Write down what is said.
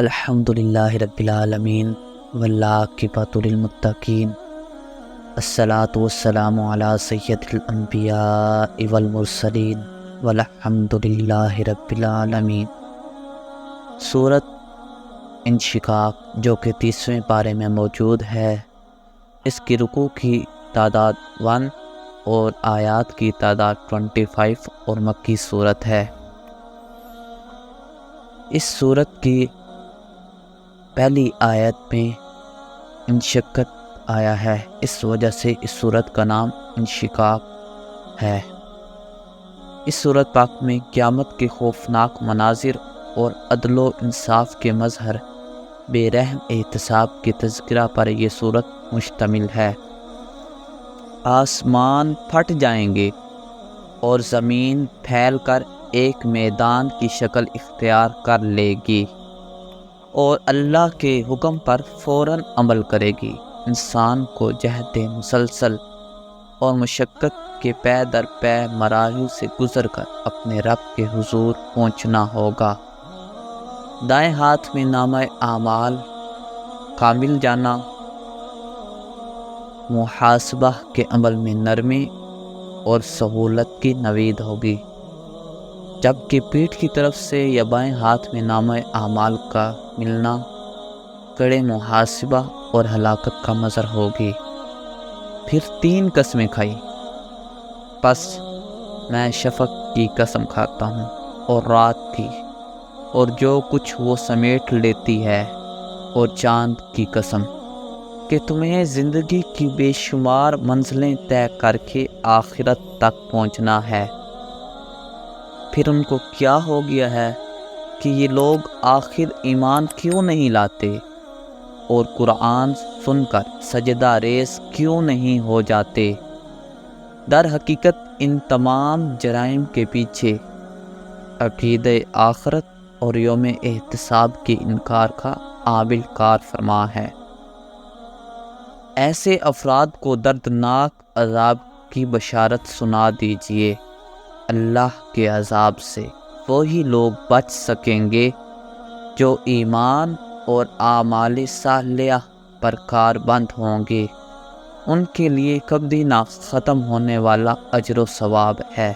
الحمدللہ رب العالمین والعاقبۃ للمتقین الصلاۃ والسلام علی سید الانبیاء والمرسلین والحمدللہ رب العالمین۔ سورۃ انشقاق جو کہ 30ویں پارے میں موجود ہے، اس کی رکوع کی تعداد 1 اور آیات کی تعداد 25 اور مکی صورت ہے۔ اس صورت کی پہلی آیت میں انشقت آیا ہے، اس وجہ سے اس صورت کا نام انشقاق ہے۔ اس صورت پاک میں قیامت کے خوفناک مناظر اور عدل و انصاف کے مظہر، بے رحم احتساب کے تذکرہ پر یہ صورت مشتمل ہے۔ آسمان پھٹ جائیں گے اور زمین پھیل کر ایک میدان کی شکل اختیار کر لے گی اور اللہ کے حکم پر فوراً عمل کرے گی۔ انسان کو جہد مسلسل اور مشقت کے پے در پے مراحل سے گزر کر اپنے رب کے حضور پہنچنا ہوگا۔ دائیں ہاتھ میں نامہ اعمال کا مل جانا محاسبہ کے عمل میں نرمی اور سہولت کی نوید ہوگی، جبکہ پیٹھ کی طرف سے یا بائیں ہاتھ میں نامہ اعمال کا ملنا کڑے محاسبہ اور ہلاکت کا مظہر ہوگی۔ پھر 3 قسمیں کھائی، پس میں شفق کی قسم کھاتا ہوں اور رات کی اور جو کچھ وہ سمیٹ لیتی ہے، اور چاند کی قسم کہ تمہیں زندگی کی بے شمار منزلیں طے کر کے آخرت تک پہنچنا ہے۔ پھر ان کو کیا ہو گیا ہے کہ یہ لوگ آخر ایمان کیوں نہیں لاتے اور قرآن سن کر سجدہ ریز کیوں نہیں ہو جاتے؟ در حقیقت ان تمام جرائم کے پیچھے عقیدہ آخرت اور یوم احتساب کے انکار کا عامل کار فرما ہے۔ ایسے افراد کو دردناک عذاب کی بشارت سنا دیجیے۔ اللہ کے عذاب سے وہی لوگ بچ سکیں گے جو ایمان اور اعمال صالحہ پر کاربند ہوں گے، ان کے لیے کبھی نہ ختم ہونے والا اجر و ثواب ہے۔